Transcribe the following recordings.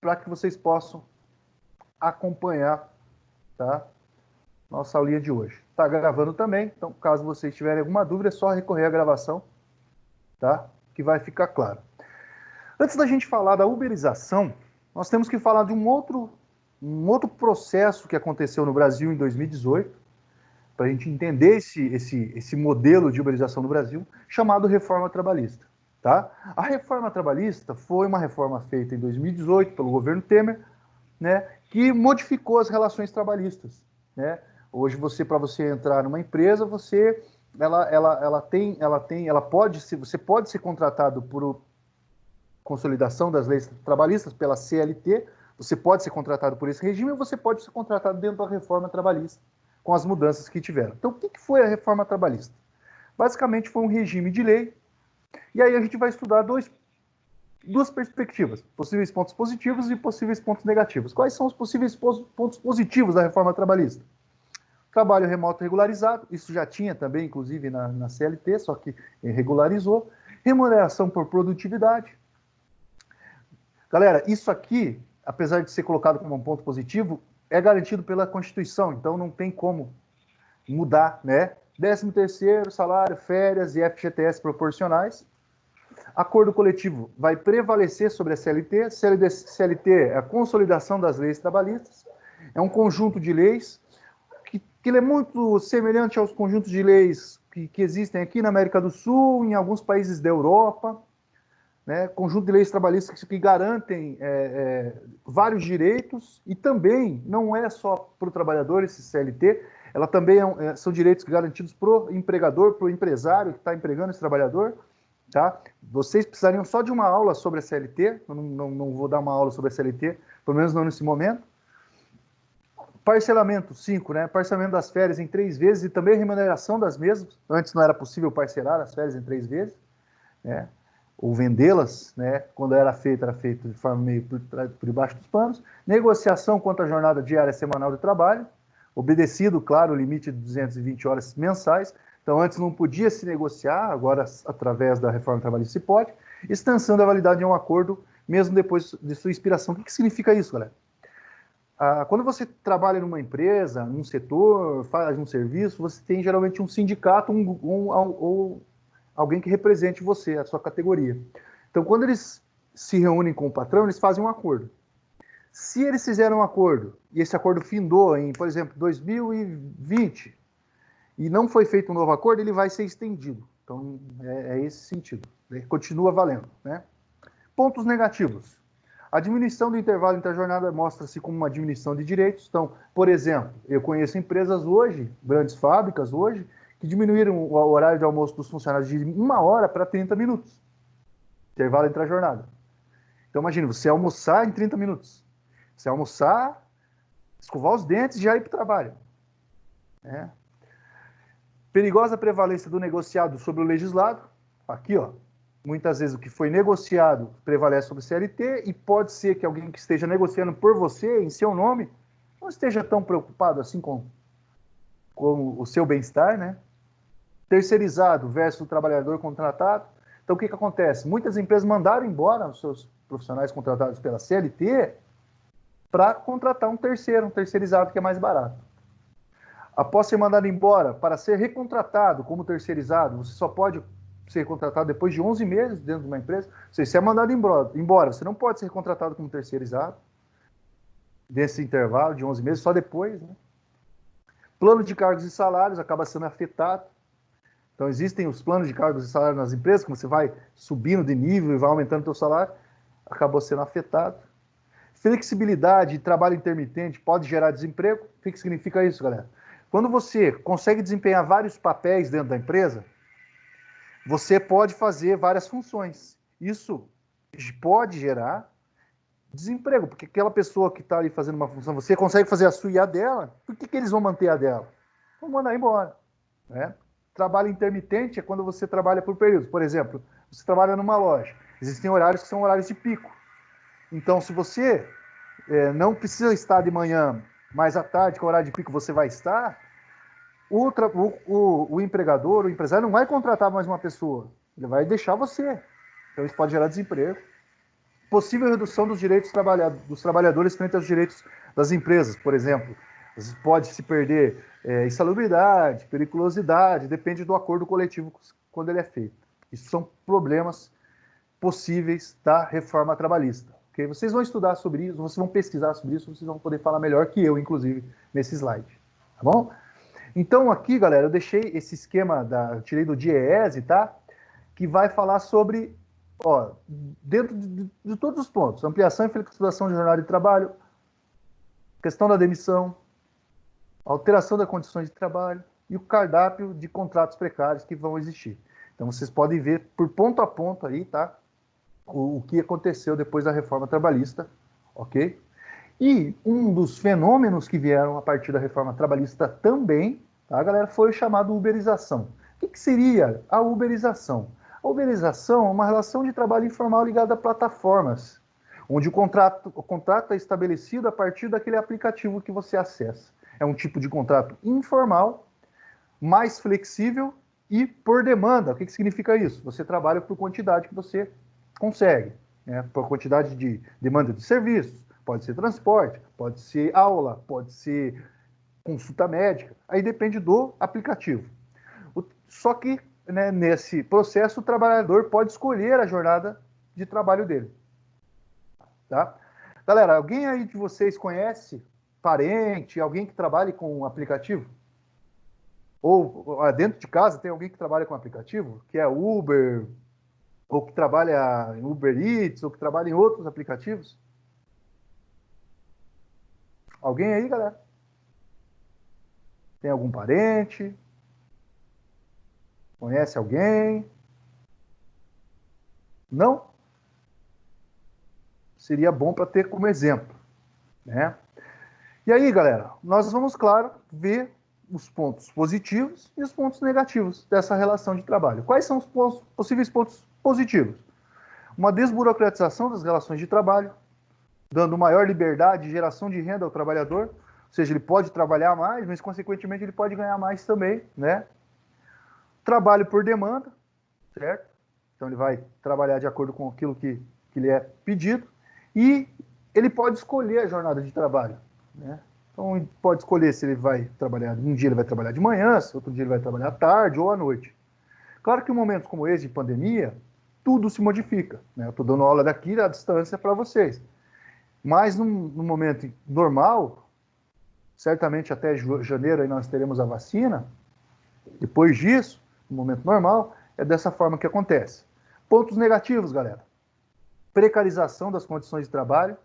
para que vocês possam acompanhar, tá? Nossa aulinha de hoje. Está gravando também, então caso vocês tiverem alguma dúvida, é só recorrer à gravação, tá? Que vai ficar claro. Antes da gente falar da uberização, nós temos que falar de um outro processo que aconteceu no Brasil em 2018, para a gente entender esse modelo de uberização no Brasil, chamado reforma trabalhista. Tá? A reforma trabalhista foi uma reforma feita em 2018 pelo governo Temer, né, que modificou as relações trabalhistas. Né? Hoje, para você entrar numa empresa, você pode ser contratado por consolidação das leis trabalhistas pela CLT, você pode ser contratado por esse regime ou você pode ser contratado dentro da reforma trabalhista, com as mudanças que tiveram. Então, o que foi a reforma trabalhista? Basicamente, foi um regime de lei, e aí a gente vai estudar duas perspectivas, possíveis pontos positivos e possíveis pontos negativos. Quais são os possíveis pontos positivos da reforma trabalhista? Trabalho remoto regularizado, isso já tinha também, inclusive, na CLT, só que regularizou. Remuneração por produtividade. Galera, isso aqui, apesar de ser colocado como um ponto positivo, é garantido pela Constituição, então não tem como mudar, né? 13º, salário, férias e FGTS proporcionais. Acordo coletivo vai prevalecer sobre a CLT. CLT é a consolidação das leis trabalhistas. É um conjunto de leis que é muito semelhante aos conjuntos de leis que existem aqui na América do Sul, em alguns países da Europa. Né, conjunto de leis trabalhistas que garantem vários direitos, e também não é só para o trabalhador esse CLT, ela também são direitos garantidos para o empregador, para o empresário que está empregando esse trabalhador. Tá? Vocês precisariam só de uma aula sobre a CLT, eu não vou dar uma aula sobre a CLT, pelo menos não nesse momento. Parcelamento 5, né? Parcelamento das férias em 3 vezes e também remuneração das mesmas. Antes não era possível parcelar as férias em 3 vezes, né? Ou vendê-las, né? Quando era feito de forma meio por debaixo dos panos. Negociação quanto à jornada diária semanal de trabalho, obedecido, claro, o limite de 220 horas mensais. Então, antes não podia se negociar, agora, através da reforma trabalhista, se pode. Extensão da validade de um acordo, mesmo depois de sua expiração. O que significa isso, galera? Quando você trabalha numa empresa, num setor, faz um serviço, você tem geralmente um sindicato ou alguém que represente você, a sua categoria. Então, quando eles se reúnem com o patrão, eles fazem um acordo. Se eles fizeram um acordo, e esse acordo findou em, por exemplo, 2020, e não foi feito um novo acordo, ele vai ser estendido. Então, é esse sentido. Ele continua valendo. Né? Pontos negativos. A diminuição do intervalo entre a jornada mostra-se como uma diminuição de direitos. Então, por exemplo, eu conheço empresas hoje, grandes fábricas hoje, que diminuíram o horário de almoço dos funcionários de 1 hora para 30 minutos. Intervalo entre a jornada. Então, imagine, você almoçar em 30 minutos. Você almoçar, escovar os dentes e já ir para o trabalho. Né? Perigosa prevalência do negociado sobre o legislado. Aqui, ó. Muitas vezes o que foi negociado prevalece sobre o CLT e pode ser que alguém que esteja negociando por você, em seu nome, não esteja tão preocupado assim com o seu bem-estar, né? Terceirizado versus o trabalhador contratado. Então, o que acontece? Muitas empresas mandaram embora os seus profissionais contratados pela CLT para contratar um terceirizado que é mais barato. Após ser mandado embora, para ser recontratado como terceirizado, você só pode ser contratado depois de 11 meses dentro de uma empresa. Ou seja, você é mandado embora, você não pode ser recontratado como terceirizado nesse intervalo de 11 meses, só depois. Né? Plano de cargos e salários acaba sendo afetado. Então, existem os planos de cargos e salários nas empresas, como você vai subindo de nível e vai aumentando o seu salário, acabou sendo afetado. Flexibilidade e trabalho intermitente pode gerar desemprego. O que significa isso, galera? Quando você consegue desempenhar vários papéis dentro da empresa, você pode fazer várias funções. Isso pode gerar desemprego, porque aquela pessoa que está ali fazendo uma função, você consegue fazer a sua e a dela, por que eles vão manter a dela? Vão mandar embora. Né? Trabalho intermitente é quando você trabalha por períodos. Por exemplo, você trabalha numa loja. Existem horários que são horários de pico. Então, se você não precisa estar de manhã, mas à tarde, com o horário de pico, você vai estar, o empregador, o empresário, não vai contratar mais uma pessoa. Ele vai deixar você. Então, isso pode gerar desemprego. possível redução dos direitos dos trabalhadores frente aos direitos das empresas, por exemplo. Pode se perder insalubridade, periculosidade, depende do acordo coletivo quando ele é feito. Isso são problemas possíveis da reforma trabalhista. Okay? Vocês vão estudar sobre isso, vocês vão pesquisar sobre isso, vocês vão poder falar melhor que eu, inclusive, nesse slide. Tá bom? Então, aqui, galera, eu deixei esse esquema, eu tirei do DIEESE, tá? Que vai falar sobre, ó, dentro de todos os pontos, ampliação e flexibilização de jornada de trabalho, questão da demissão, alteração das condições de trabalho e o cardápio de contratos precários que vão existir. Então, vocês podem ver por ponto a ponto aí, tá? O que aconteceu depois da reforma trabalhista, ok? E um dos fenômenos que vieram a partir da reforma trabalhista também, tá, galera, foi o chamado uberização. O que seria a uberização? A uberização é uma relação de trabalho informal ligada a plataformas, onde o contrato é estabelecido a partir daquele aplicativo que você acessa. É um tipo de contrato informal, mais flexível e por demanda. O que significa isso? Você trabalha por quantidade que você consegue, né? Por quantidade de demanda de serviços, pode ser transporte, pode ser aula, pode ser consulta médica, aí depende do aplicativo. Só que, né, nesse processo o trabalhador pode escolher a jornada de trabalho dele. Tá? Galera, alguém aí de vocês conhece, parente, alguém que trabalhe com um aplicativo? Ou dentro de casa tem alguém que trabalha com aplicativo? Que é Uber, ou que trabalha em Uber Eats, ou que trabalha em outros aplicativos? Alguém aí, galera? Tem algum parente? Conhece alguém? Não? Seria bom para ter como exemplo, né? E aí, galera, nós vamos, claro, ver os pontos positivos e os pontos negativos dessa relação de trabalho. Quais são os possíveis pontos positivos? Uma desburocratização das relações de trabalho, dando maior liberdade e geração de renda ao trabalhador, ou seja, ele pode trabalhar mais, mas, consequentemente, ele pode ganhar mais também, né? Trabalho por demanda, certo? Então, ele vai trabalhar de acordo com aquilo que lhe é pedido, e ele pode escolher a jornada de trabalho, né? Então, ele pode escolher se ele vai trabalhar, um dia ele vai trabalhar de manhã, outro dia ele vai trabalhar à tarde ou à noite. Claro que em momentos como esse, de pandemia, tudo se modifica, né? Eu estou dando aula daqui à distância para vocês. Mas, num momento normal, certamente até janeiro aí nós teremos a vacina, depois disso, no momento normal, é dessa forma que acontece. Pontos negativos, galera. Precarização das condições de trabalho,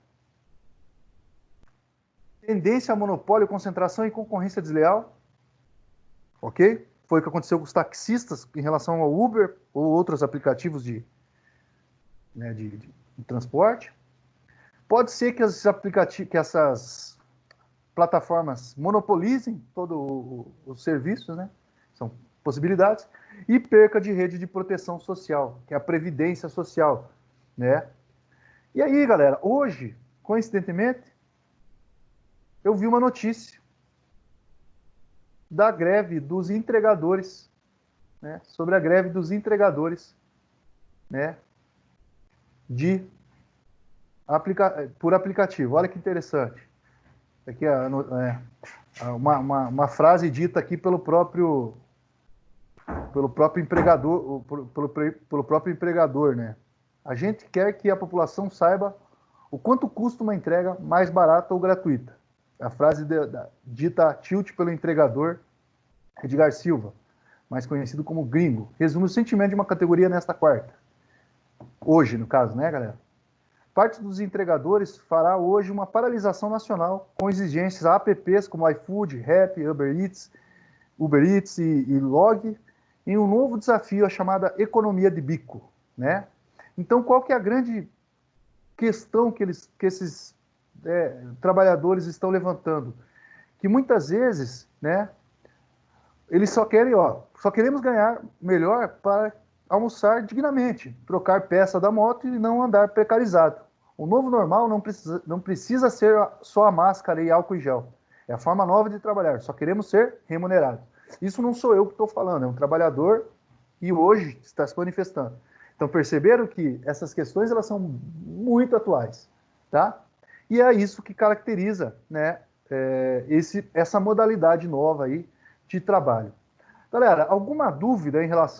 tendência a monopólio, concentração e concorrência desleal, ok? Foi o que aconteceu com os taxistas em relação ao Uber ou outros aplicativos de transporte. Pode ser que essas plataformas monopolizem todos os serviços, né? São possibilidades. E perca de rede de proteção social, que é a previdência social, né? E aí, galera, hoje, coincidentemente, eu vi uma notícia da greve dos entregadores, né? Sobre a greve dos entregadores, né? Por aplicativo. Olha que interessante. Aqui é uma frase dita aqui pelo próprio empregador, pelo próprio empregador, né? A gente quer que a população saiba o quanto custa uma entrega mais barata ou gratuita. A frase dita a tilt pelo entregador Edgar Silva, mais conhecido como Gringo, resume o sentimento de uma categoria nesta quarta. Hoje, no caso, né, galera? Parte dos entregadores fará hoje uma paralisação nacional com exigências a apps como iFood, Rappi, Uber Eats e Log, em um novo desafio, a chamada economia de bico, né? Então, qual que é a grande questão que esses trabalhadores estão levantando? Que muitas vezes, né, eles só queremos ganhar melhor para almoçar dignamente, trocar peça da moto e não andar precarizado. O novo normal não precisa ser só a máscara e álcool e gel. É a forma nova de trabalhar, só queremos ser remunerados. Isso não sou eu que estou falando, é um trabalhador e hoje está se manifestando. Então perceberam que essas questões elas são muito atuais, tá? E é isso que caracteriza, né, essa modalidade nova aí de trabalho. Galera, alguma dúvida em relação